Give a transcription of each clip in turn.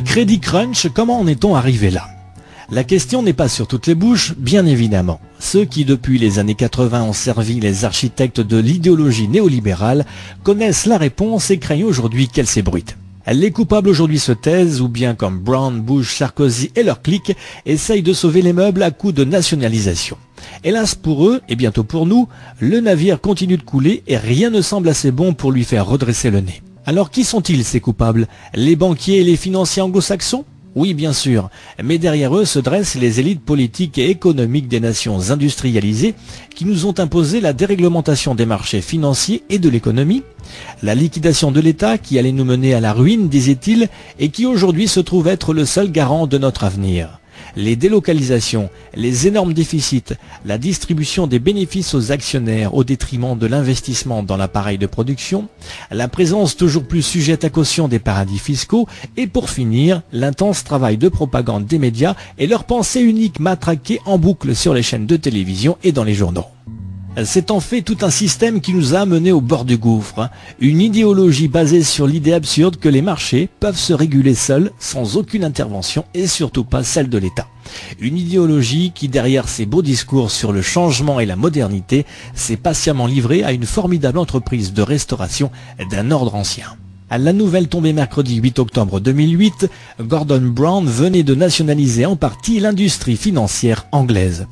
Crédit Crunch, comment en est-on arrivé là? La question n'est pas sur toutes les bouches, bien évidemment. Ceux qui, depuis les années 80, ont servi les architectes de l'idéologie néolibérale connaissent la réponse et craignent aujourd'hui qu'elle s'ébruite. Les coupables aujourd'hui se taisent, ou bien comme Brown, Bush, Sarkozy et leur clique, essayent de sauver les meubles à coups de nationalisation. Hélas pour eux, et bientôt pour nous, le navire continue de couler et rien ne semble assez bon pour lui faire redresser le nez. Alors qui sont-ils ces coupables? Les banquiers et les financiers anglo-saxons? Oui, bien sûr, mais derrière eux se dressent les élites politiques et économiques des nations industrialisées qui nous ont imposé la déréglementation des marchés financiers et de l'économie, la liquidation de l'État qui allait nous mener à la ruine, disait-il, et qui aujourd'hui se trouve être le seul garant de notre avenir. Les délocalisations, les énormes déficits, la distribution des bénéfices aux actionnaires au détriment de l'investissement dans l'appareil de production, la présence toujours plus sujette à caution des paradis fiscaux et pour finir, l'intense travail de propagande des médias et leur pensée unique matraquée en boucle sur les chaînes de télévision et dans les journaux. C'est en fait tout un système qui nous a menés au bord du gouffre, une idéologie basée sur l'idée absurde que les marchés peuvent se réguler seuls, sans aucune intervention et surtout pas celle de l'État. Une idéologie qui, derrière ses beaux discours sur le changement et la modernité, s'est patiemment livrée à une formidable entreprise de restauration d'un ordre ancien. À la nouvelle tombée mercredi 8 octobre 2008, Gordon Brown venait de nationaliser en partie l'industrie financière anglaise.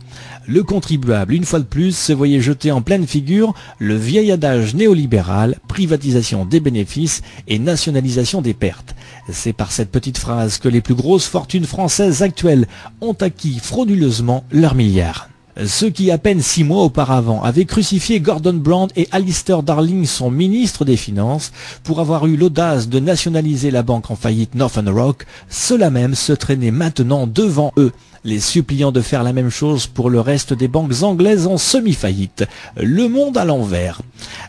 Le contribuable, une fois de plus, se voyait jeter en pleine figure le vieil adage néolibéral, privatisation des bénéfices et nationalisation des pertes. C'est par cette petite phrase que les plus grosses fortunes françaises actuelles ont acquis frauduleusement leurs milliards. Ceux qui, à peine 6 mois auparavant, avaient crucifié Gordon Brown et Alistair Darling, son ministre des Finances, pour avoir eu l'audace de nationaliser la banque en faillite Northern Rock, ceux-là même se traînaient maintenant devant eux, les suppliant de faire la même chose pour le reste des banques anglaises en semi-faillite. Le monde à l'envers.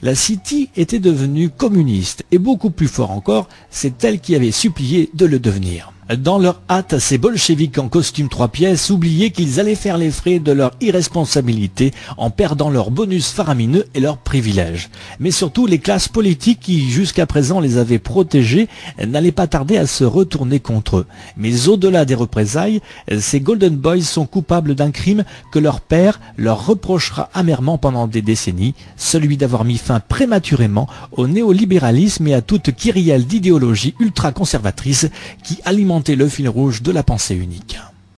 La City était devenue communiste, et beaucoup plus fort encore, c'est elle qui avait supplié de le devenir. Dans leur hâte, ces bolcheviks en costume 3 pièces oubliaient qu'ils allaient faire les frais de leur irresponsabilité en perdant leurs bonus faramineux et leurs privilèges. Mais surtout, les classes politiques qui jusqu'à présent les avaient protégés n'allaient pas tarder à se retourner contre eux. Mais au-delà des représailles, ces Golden Boys sont coupables d'un crime que leur père leur reprochera amèrement pendant des décennies, celui d'avoir mis fin prématurément au néolibéralisme et à toute kyrielle d'idéologie ultra-conservatrice qui alimente le fil rouge de la pensée unique.